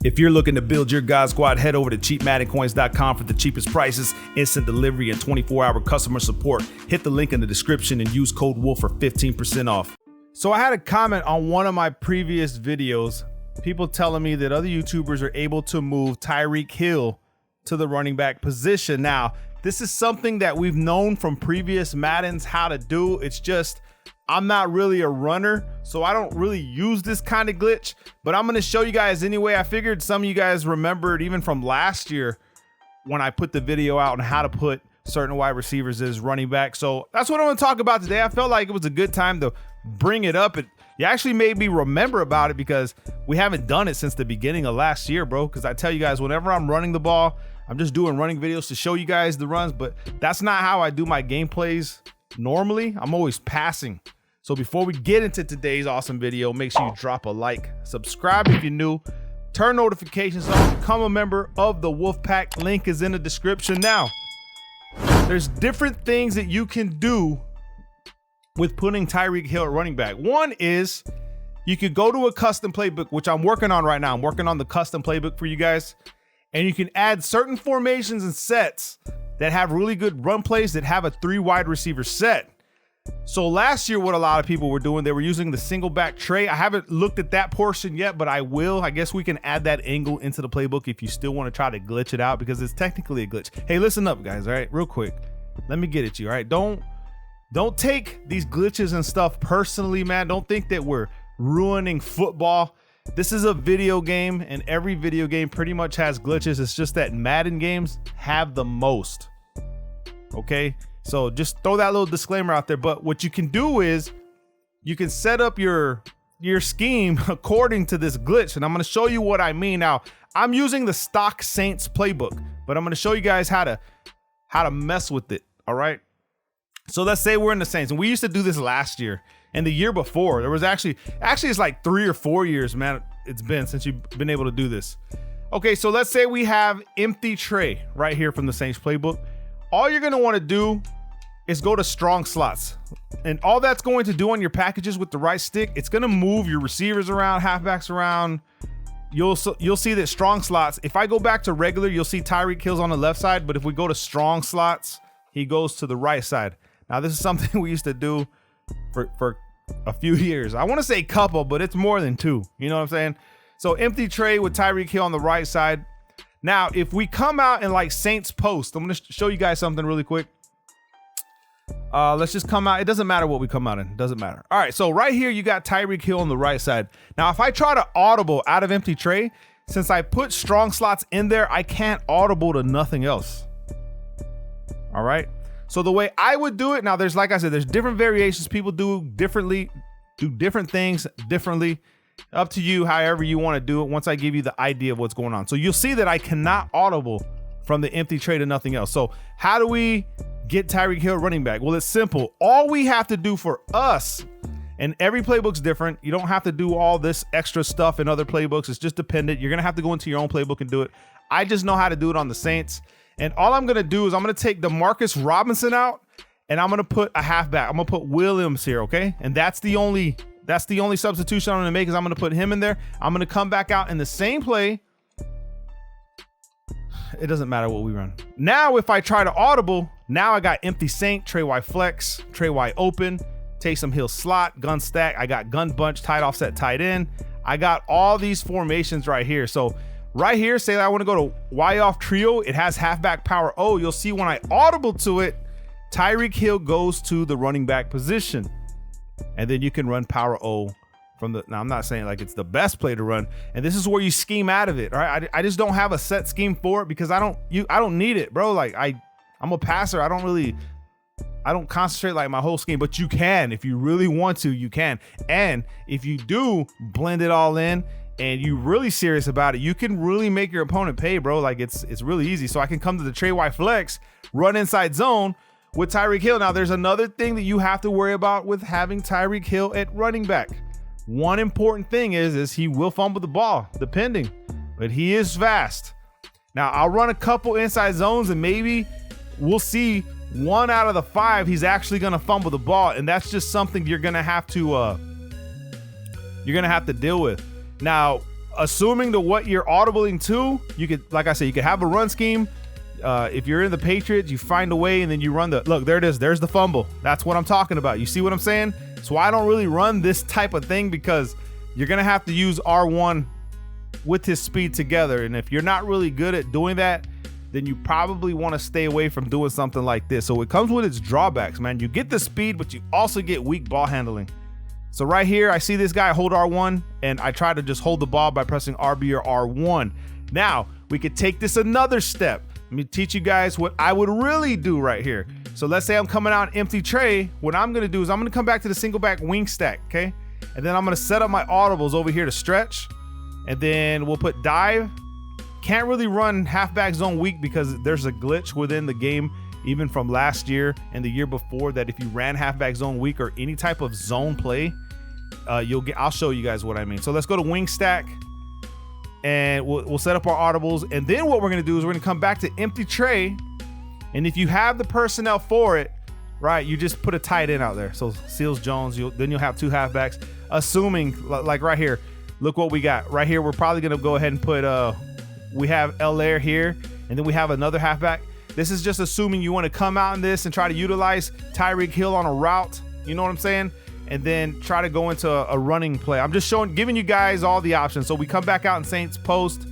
If you're looking to build your God Squad, head over to cheapmaddencoins.com for the cheapest prices, instant delivery, and 24-hour customer support. Hit the link in the description and use code WOLF for 15% off. So I had a comment on one of my previous videos, people telling me that other YouTubers are able to move Tyreke Hill to the running back position. Now, this is something that we've known from previous Maddens how to do. It's just, I'm not really a runner, so I don't really use this kind of glitch, but I'm gonna show you guys anyway. I figured some of you guys remembered even from last year when I put the video out on how to put certain wide receivers as running back. So that's what I'm gonna talk about today. I felt like it was a good time to bring it up. You actually made me remember about it because we haven't done it since the beginning of last year, bro. Because I tell you guys, whenever I'm running the ball, I'm just doing running videos to show you guys the runs, but that's not how I do my gameplays normally. I'm always passing. So before we get into today's awesome video, make sure you drop a like, subscribe if you're new, turn notifications on, become a member of the Wolfpack. Link is in the description. Now, there's different things that you can do with putting Tyreke Hill at running back. One is you could go to a custom playbook, which I'm working on right now. I'm working on the custom playbook for you guys. And you can add certain formations and sets that have really good run plays that have a 3 wide receiver set. So last year, what a lot of people were doing, they were using the single back tray. I haven't looked at that portion yet, but I will. I guess we can add that angle into the playbook if you still want to try to glitch it out, because it's technically a glitch. Hey, listen up, guys. All right, real quick. Let me get at you. All right, don't take these glitches and stuff personally, man. Don't think that we're ruining football. This is a video game, and every video game pretty much has glitches. It's just that Madden games have the most. Okay, so just throw that little disclaimer out there. But what you can do is you can set up your scheme according to this glitch, and I'm going to show you what I mean. Now, I'm using the stock Saints playbook, but I'm going to show you guys how to mess with it. All right. So let's say we're in the Saints, and we used to do this last year and the year before. There was actually it's like 3 or 4 years, man. It's been since you've been able to do this. Okay, so let's say we have empty tray right here from the Saints playbook. All you're going to want to do is go to strong slots, and all that's going to do on your packages with the right stick, it's going to move your receivers around, halfbacks around. You'll see that strong slots. If I go back to regular, you'll see Tyreke Hill's on the left side, but if we go to strong slots, he goes to the right side. Now, this is something we used to do for a few years. I want to say couple, but it's more than 2. You know what I'm saying? So empty tray with Tyreke Hill on the right side. Now, if we come out in like Saints post, I'm going to show you guys something really quick. Let's just come out. It doesn't matter what we come out in. It doesn't matter. All right. So right here, you got Tyreke Hill on the right side. Now, if I try to audible out of empty tray, since I put strong slots in there, I can't audible to nothing else. All right. So the way I would do it, now there's, like I said, there's different variations. People do differently, do different things differently. Up to you, however you want to do it, once I give you the idea of what's going on. So you'll see that I cannot audible from the empty tray to nothing else. So how do we get Tyreke Hill running back? Well, it's simple. All we have to do for us, and every playbook's different. You don't have to do all this extra stuff in other playbooks. It's just dependent. You're going to have to go into your own playbook and do it. I just know how to do it on the Saints. And all I'm going to do is I'm going to take DeMarcus Robinson out, and I'm going to put a halfback. I'm going to put Williams here, okay? And that's the only substitution I'm going to make, is I'm going to put him in there. I'm going to come back out in the same play. It doesn't matter what we run. Now, if I try to audible, now I got empty Saint, Trey Y flex, Trey Y open, Taysom Hill slot, gun stack. I got gun bunch, tight offset, tight end. I got all these formations right here. So right here, say that I want to go to Y off trio. It has halfback power O. You'll see when I audible to it, Tyreke Hill goes to the running back position. And then you can run power O from the, now I'm not saying like it's the best play to run, and this is where you scheme out of it. All right. I just don't have a set scheme for it because I don't need it, bro. Like I'm a passer. I don't concentrate like my whole scheme, but you can, if you really want to, you can. And if you do blend it all in and you really serious about it, you can really make your opponent pay, bro. Like it's really easy. So I can come to the Trey Y flex, run inside zone with Tyreke Hill. Now there's another thing that you have to worry about with having Tyreke Hill at running back. One important thing is he will fumble the ball, depending, but he is fast. Now I'll run a couple inside zones and maybe we'll see 1 out of the 5 he's actually going to fumble the ball, and that's just something you're going to have to deal with. Now, assuming to what you're audibling to, you could, like I said, you could have a run scheme. If you're in the Patriots, you find a way and then you run the, look, there it is. There's the fumble. That's what I'm talking about. You see what I'm saying? So I don't really run this type of thing because you're going to have to use R1 with his speed together. And if you're not really good at doing that, then you probably want to stay away from doing something like this. So it comes with its drawbacks, man. You get the speed, but you also get weak ball handling. So right here, I see this guy hold R1 and I try to just hold the ball by pressing RB or R1. Now we could take this another step. Let me teach you guys what I would really do right here. So let's say I'm coming out empty tray. What I'm gonna do is I'm gonna come back to the single back wing stack, okay? And then I'm gonna set up my audibles over here to stretch. And then we'll put dive. Can't really run halfback zone weak because there's a glitch within the game, even from last year and the year before, that if you ran halfback zone weak or any type of zone play, I'll show you guys what I mean. So let's go to wing stack. And we'll set up our audibles. And then what we're going to do is we're going to come back to empty tray. And if you have the personnel for it, right, you just put a tight end out there. So Seals Jones, then you'll have two halfbacks. Assuming, like right here, look what we got. Right here, we're probably going to go ahead and put, we have Lair here. And then we have another halfback. This is just assuming you want to come out in this and try to utilize Tyreke Hill on a route. You know what I'm saying? And then try to go into a running play. I'm just giving you guys all the options. So we come back out in Saints post.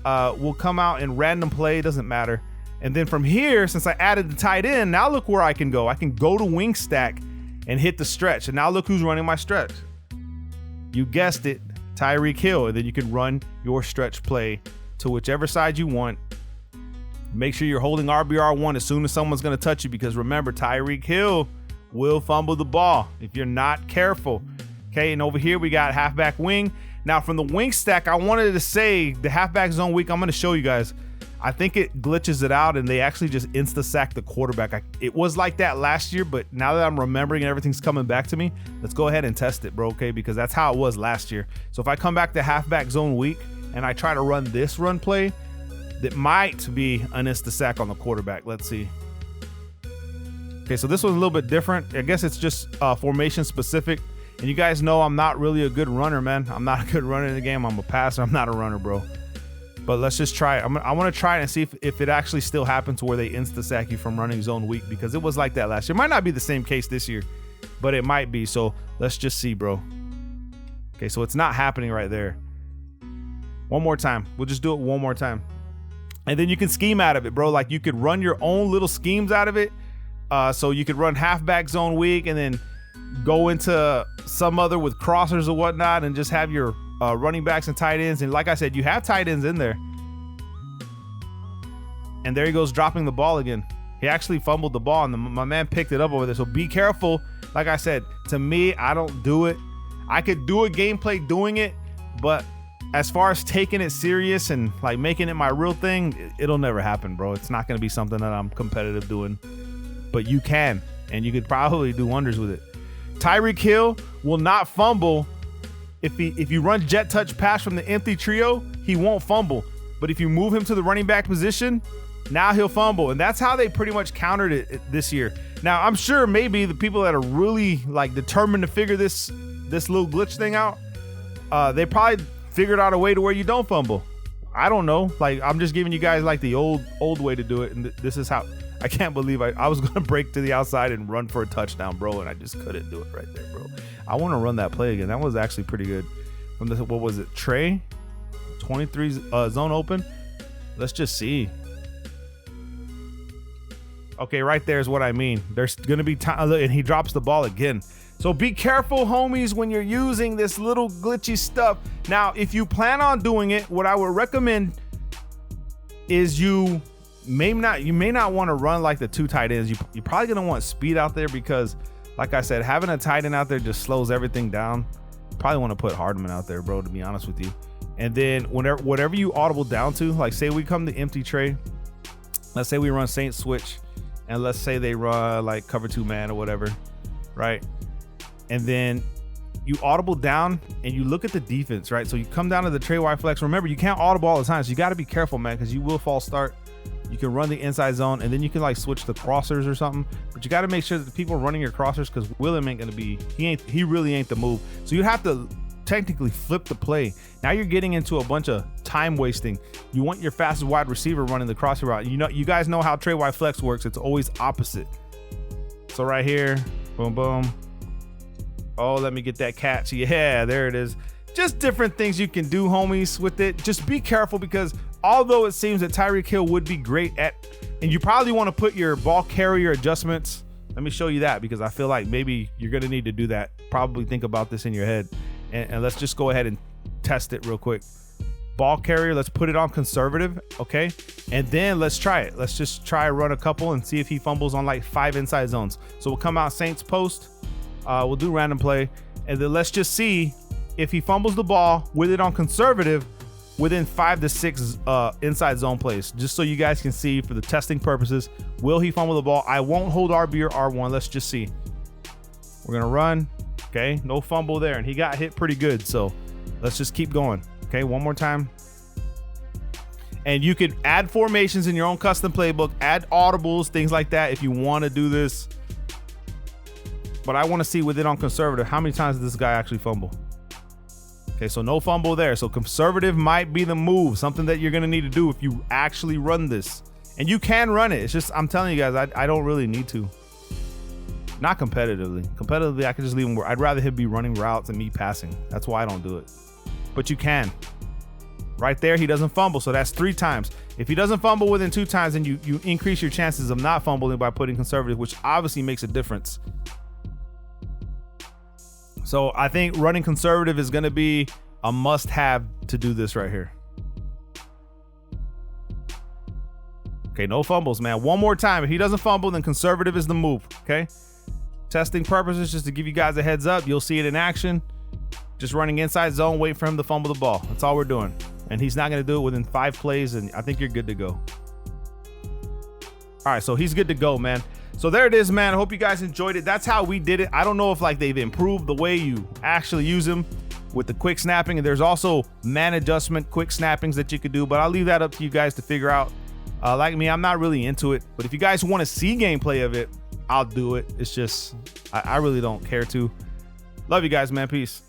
We'll come out in random play, doesn't matter. And then from here, since I added the tight end, now look where I can go. I can go to wing stack and hit the stretch. And now look who's running my stretch. You guessed it, Tyreke Hill. And then you can run your stretch play to whichever side you want. Make sure you're holding RBR1 as soon as someone's going to touch you, because remember, Tyreke Hill will fumble the ball if you're not careful. Okay, and over here we got halfback wing. Now from the wing stack, I wanted to say the halfback zone weak, I'm going to show you guys. I think it glitches it out and they actually just insta-sack the quarterback. It was like that last year, but now that I'm remembering and everything's coming back to me, let's go ahead and test it, bro, okay? Because that's how it was last year. So if I come back to halfback zone weak and I try to run this run play, that might be an insta-sack on the quarterback. Let's see. Okay, so this was a little bit different. I guess it's just formation specific. And you guys know I'm not really a good runner, man. I'm not a good runner in the game. I'm a passer. I'm not a runner, bro. But let's just try it. I want to try it and see if it actually still happens where they insta-sack you from running zone weak, because it was like that last year. It might not be the same case this year, but it might be. So let's just see, bro. Okay, so it's not happening right there. One more time. We'll just do it one more time. And then you can scheme out of it, bro. Like you could run your own little schemes out of it. So you could run halfback zone weak and then go into some other with crossers or whatnot and just have your running backs and tight ends. And like I said, you have tight ends in there. And there he goes, dropping the ball again. He actually fumbled the ball and my man picked it up over there. So be careful. Like I said, to me, I don't do it. I could do a gameplay doing it, but as far as taking it serious and like making it my real thing, it'll never happen, bro. It's not going to be something that I'm competitive doing. But you can, and you could probably do wonders with it. Tyreke Hill will not fumble. If you run jet touch pass from the empty trio, he won't fumble. But if you move him to the running back position, now he'll fumble. And that's how they pretty much countered it this year. Now, I'm sure maybe the people that are really like determined to figure this little glitch thing out, they probably figured out a way to where you don't fumble. I don't know. Like, I'm just giving you guys like the old way to do it. And this is how. I can't believe I was going to break to the outside and run for a touchdown, bro, and I just couldn't do it right there, bro. I want to run that play again. That was actually pretty good. From the, what was it, Trey? 23 zone open. Let's just see. Okay, right there is what I mean. There's going to be time, and he drops the ball again. So be careful, homies, when you're using this little glitchy stuff. Now, if you plan on doing it, what I would recommend is you may not want to run like the two tight ends. You're probably going to want speed out there because, like I said, having a tight end out there just slows everything down. You probably want to put Hardman out there, bro, to be honest with you. And then whatever you audible down to, like say we come to empty tray. Let's say we run Saints switch, and let's say they run like cover 2 man or whatever, right? And then you audible down and you look at the defense, right? So you come down to the tray wide flex. Remember, you can't audible all the time, so you got to be careful, man, because you will false start. You can run the inside zone, and then you can like switch the crossers or something. But you got to make sure that the people running your crossers, because Willem ain't gonna be, he really ain't the move. So you have to technically flip the play. Now you're getting into a bunch of time wasting. You want your fastest wide receiver running the crossing route. You guys know how Trey wide flex works. It's always opposite. So right here, boom, boom. Oh, let me get that catch. Yeah, there it is. Just different things you can do, homies, with it. Just be careful, because although it seems that Tyreke Hill would be great at, and you probably want to put your ball carrier adjustments. Let me show you that, because I feel like maybe you're going to need to do that. Probably think about this in your head. And let's just go ahead and test it real quick. Ball carrier, let's put it on conservative, okay? And then let's try it. Let's just try run a couple and see if he fumbles on like 5 inside zones. So we'll come out Saints post. We'll do random play. And then let's just see if he fumbles the ball with it on conservative within 5 to 6 inside zone plays, just so you guys can see for the testing purposes. Will he fumble the ball? I won't hold RB or R1. Let's just see. We're gonna run. Okay, no fumble there, and he got hit pretty good. So let's just keep going. Okay, one more time. And you could add formations in your own custom playbook, add audibles, things like that if you want to do this. But I want to see with it on conservative, how many times did this guy actually fumble? Okay, so no fumble there. So conservative might be the move, something that you're going to need to do if you actually run this. And you can run it. It's just, I'm telling you guys, I don't really need to. Not competitively. Competitively, I could just leave him. I'd rather him be running routes and me passing. That's why I don't do it. But you can. Right there, he doesn't fumble. So that's 3 times. If he doesn't fumble within 2 times, then you increase your chances of not fumbling by putting conservative, which obviously makes a difference. So I think running conservative is going to be a must-have to do this right here. Okay, no fumbles, man. One more time. If he doesn't fumble, then conservative is the move, okay? Testing purposes, just to give you guys a heads up. You'll see it in action. Just running inside zone, wait for him to fumble the ball. That's all we're doing. And he's not going to do it within 5 plays, and I think you're good to go. All right, so he's good to go, man. So there it is, man. I hope you guys enjoyed it. That's how we did it. I don't know if like they've improved the way you actually use them with the quick snapping. And there's also man adjustment quick snappings that you could do, but I'll leave that up to you guys to figure out. Like me, I'm not really into it, but if you guys want to see gameplay of it, I'll do it. It's just, I really don't care to. Love you guys, man. Peace.